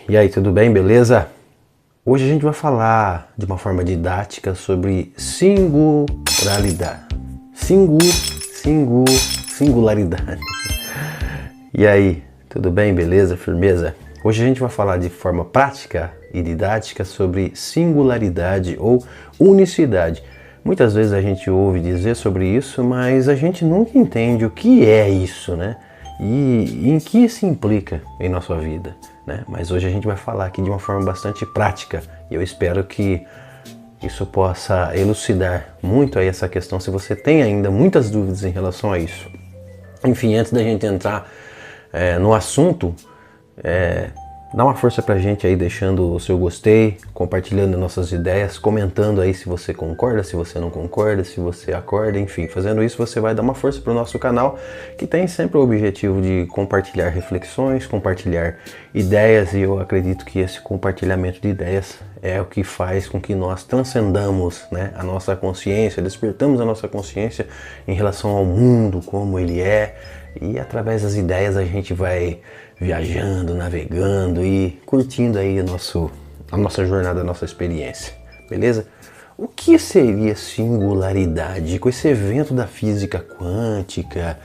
E aí, tudo bem? Beleza? Hoje a gente vai falar de uma forma didática sobre singularidade. Singularidade. E aí, tudo bem? Beleza? Firmeza? Hoje a gente vai falar de forma prática e didática sobre singularidade ou unicidade. Muitas vezes a gente ouve dizer sobre isso, mas a gente nunca entende o que é isso, né? E em que se implica em nossa vida, né? Mas hoje a gente vai falar aqui de uma forma bastante prática e eu espero que isso possa elucidar muito aí essa questão, se você tem ainda muitas dúvidas em relação a isso. Enfim, antes da gente entrar no assunto, dá uma força pra gente aí, deixando o seu gostei, compartilhando nossas ideias, comentando aí se você concorda, se você não concorda, se você acorda, enfim. Fazendo isso você vai dar uma força pro nosso canal, que tem sempre o objetivo de compartilhar reflexões, compartilhar ideias, e eu acredito que esse compartilhamento de ideias é o que faz com que nós transcendamos, né, a nossa consciência, despertamos a nossa consciência em relação ao mundo, como ele é, e através das ideias a gente vai viajando, navegando e curtindo aí a nossa jornada, a nossa experiência, beleza? O que seria singularidade? Com esse evento da física quântica,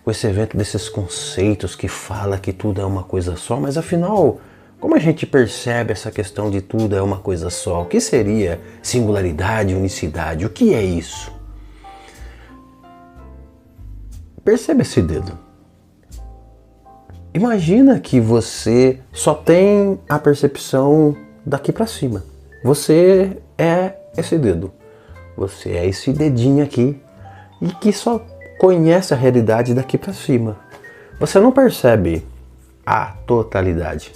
com esse evento desses conceitos que fala que tudo é uma coisa só, mas afinal, como a gente percebe essa questão de tudo é uma coisa só? O que seria singularidade, unicidade? O que é isso? Perceba esse dedo. Imagina que você só tem a percepção daqui para cima. Você é esse dedo. Você é esse dedinho aqui e que só conhece a realidade daqui para cima. Você não percebe a totalidade.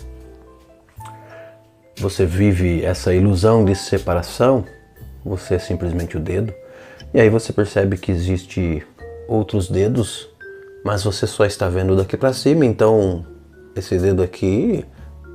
Você vive essa ilusão de separação. Você é simplesmente o dedo. E aí você percebe que existe outros dedos, mas você só está vendo daqui para cima, então esse dedo aqui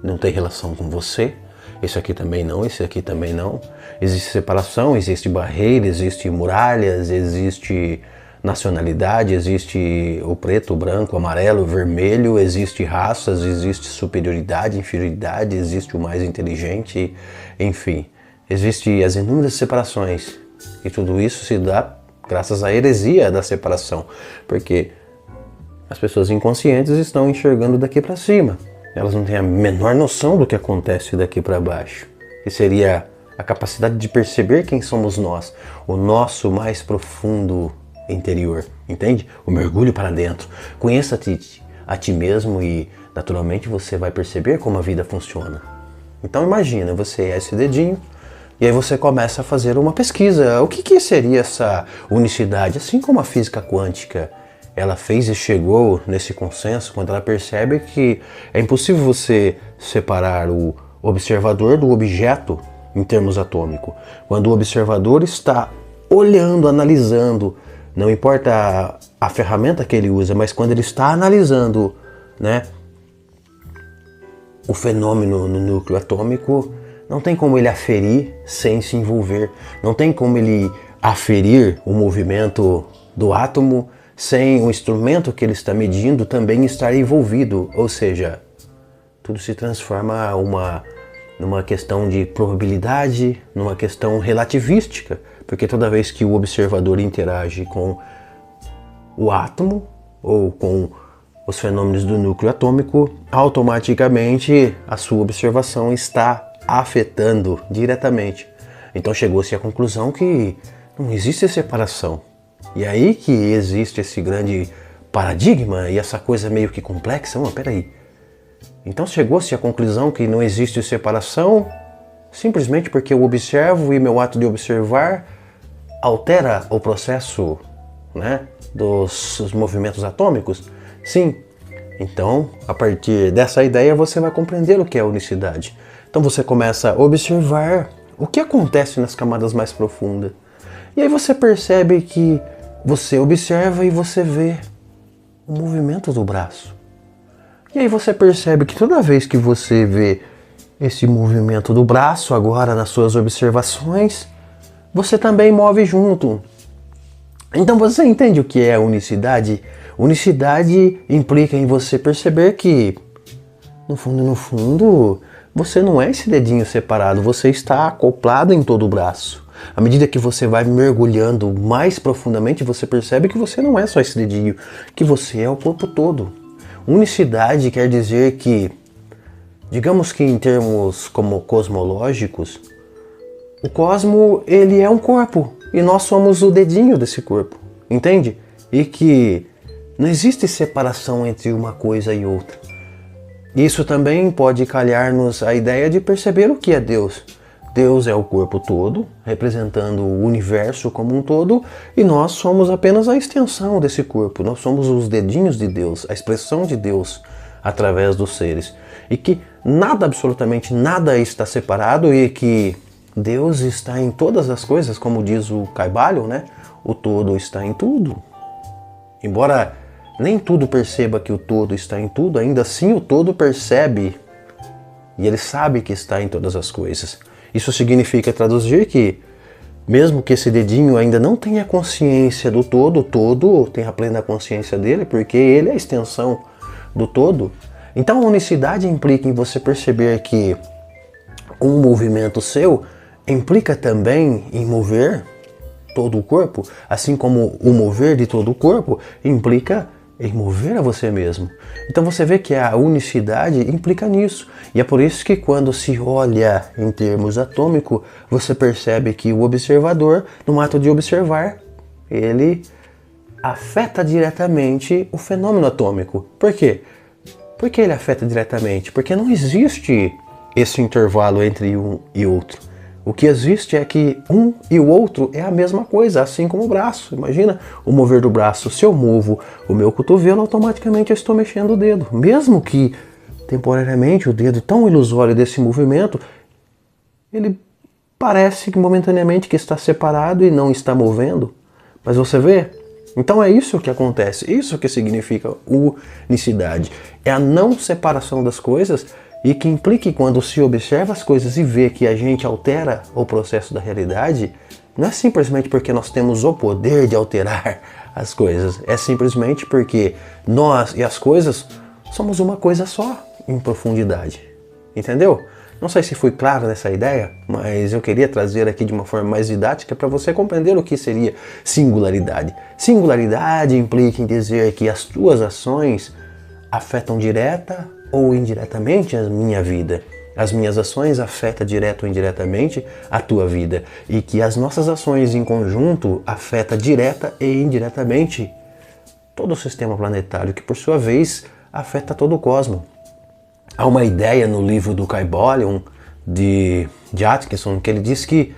não tem relação com você, esse aqui também não, esse aqui também não. Existe separação, existe barreira, existe muralhas, existe nacionalidade, existe o preto, o branco, o amarelo, o vermelho, existe raças, existe superioridade, inferioridade, existe o mais inteligente, enfim, existe as inúmeras separações, e tudo isso se dá graças à heresia da separação, porque as pessoas inconscientes estão enxergando daqui para cima. Elas não têm a menor noção do que acontece daqui para baixo. Que seria a capacidade de perceber quem somos nós, o nosso mais profundo interior, entende? O mergulho para dentro. Conheça-te a ti mesmo e naturalmente você vai perceber como a vida funciona. Então imagina, você é esse dedinho e aí você começa a fazer uma pesquisa. O que seria essa unicidade? Assim como a física quântica ela fez e chegou nesse consenso quando ela percebe que é impossível você separar o observador do objeto em termos atômicos. Quando o observador está olhando, analisando, não importa a ferramenta que ele usa, mas quando ele está analisando, né, o fenômeno no núcleo atômico, não tem como ele aferir sem se envolver, não tem como ele aferir o movimento do átomo sem o instrumento que ele está medindo também estar envolvido, ou seja, tudo se transforma numa questão de probabilidade, numa questão relativística, porque toda vez que o observador interage com o átomo ou com os fenômenos do núcleo atômico, automaticamente a sua observação está afetando diretamente. Então chegou-se à conclusão que não existe separação. E aí que existe esse grande paradigma e essa coisa meio que complexa. Peraí. Então chegou-se à conclusão que não existe separação simplesmente porque eu observo e meu ato de observar altera o processo, né, dos movimentos atômicos? Sim. Então, a partir dessa ideia você vai compreender o que é unicidade. Então você começa a observar o que acontece nas camadas mais profundas. E aí você percebe que você observa e você vê o movimento do braço. E aí você percebe que toda vez que você vê esse movimento do braço, agora nas suas observações, você também move junto. Então você entende o que é unicidade? Unicidade implica em você perceber que no fundo, você não é esse dedinho separado, você está acoplado em todo o braço. À medida que você vai mergulhando mais profundamente, você percebe que você não é só esse dedinho, que você é o corpo todo. Unicidade quer dizer que, digamos que em termos como cosmológicos, o cosmo, ele é um corpo e nós somos o dedinho desse corpo, entende? E que não existe separação entre uma coisa e outra. Isso também pode calhar-nos a ideia de perceber o que é Deus. Deus é o corpo todo, representando o universo como um todo, e nós somos apenas a extensão desse corpo. Nós somos os dedinhos de Deus, a expressão de Deus através dos seres. E que nada, absolutamente nada está separado e que Deus está em todas as coisas, como diz o Kybalion, né? O todo está em tudo. Embora nem tudo perceba que o todo está em tudo, ainda assim o todo percebe e ele sabe que está em todas as coisas. Isso significa traduzir que, mesmo que esse dedinho ainda não tenha consciência do todo, o todo tem a plena consciência dele, porque ele é a extensão do todo. Então a unicidade implica em você perceber que um movimento seu implica também em mover todo o corpo, assim como o mover de todo o corpo implica em mover a você mesmo. Então você vê que a unicidade implica nisso. E é por isso que quando se olha em termos atômicos, você percebe que o observador, no ato de observar, ele afeta diretamente o fenômeno atômico. Por quê? Por que ele afeta diretamente? Porque não existe esse intervalo entre um e outro. O que existe é que um e o outro é a mesma coisa, assim como o braço. Imagina o mover do braço. Se eu movo o meu cotovelo, automaticamente eu estou mexendo o dedo. Mesmo que, temporariamente, o dedo tão ilusório desse movimento, ele parece que momentaneamente que está separado e não está movendo. Mas você vê? Então é isso que acontece. Isso que significa unicidade. É a não separação das coisas e que implica que quando se observa as coisas e vê que a gente altera o processo da realidade, não é simplesmente porque nós temos o poder de alterar as coisas, é simplesmente porque nós e as coisas somos uma coisa só em profundidade, entendeu? Não sei se fui claro nessa ideia, mas eu queria trazer aqui de uma forma mais didática para você compreender o que seria singularidade. Singularidade implica em dizer que as tuas ações afetam direta ou indiretamente a minha vida. As minhas ações afetam direto ou indiretamente a tua vida. E que as nossas ações em conjunto afetam direta e indiretamente todo o sistema planetário, que por sua vez afeta todo o cosmos. Há uma ideia no livro do Kybalion, de Atkinson, que ele diz que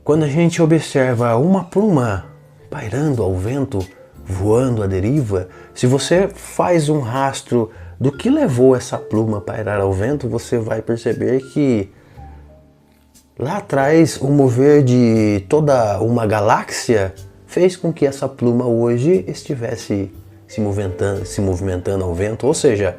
quando a gente observa uma pluma pairando ao vento, voando à deriva, se você faz um rastro do que levou essa pluma a pairar ao vento, você vai perceber que lá atrás o mover de toda uma galáxia fez com que essa pluma hoje estivesse se movimentando ao vento. Ou seja,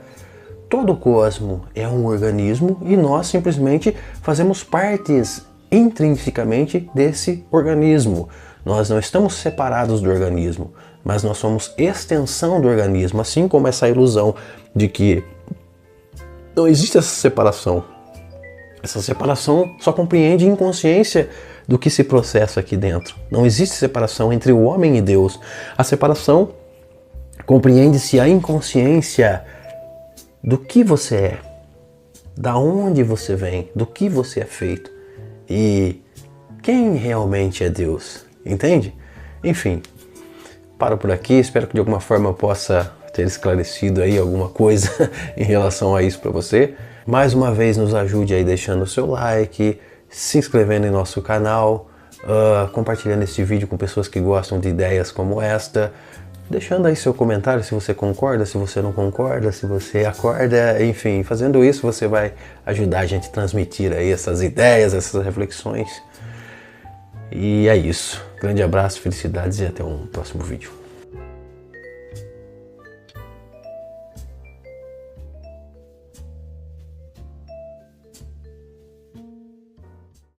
todo o cosmos é um organismo e nós simplesmente fazemos partes intrinsecamente desse organismo. Nós não estamos separados do organismo, mas nós somos extensão do organismo, assim como essa ilusão de que não existe essa separação. Essa separação só compreende inconsciência do que se processa aqui dentro. Não existe separação entre o homem e Deus. A separação compreende-se a inconsciência do que você é, da onde você vem, do que você é feito e quem realmente é Deus, entende? Enfim, paro por aqui, espero que de alguma forma eu possa ter esclarecido aí alguma coisa em relação a isso para você. Mais uma vez nos ajude aí deixando o seu like, se inscrevendo em nosso canal, compartilhando esse vídeo com pessoas que gostam de ideias como esta, deixando aí seu comentário se você concorda, se você não concorda, se você acorda, enfim, fazendo isso você vai ajudar a gente a transmitir aí essas ideias, essas reflexões. E é isso. Grande abraço, felicidades e até um próximo vídeo.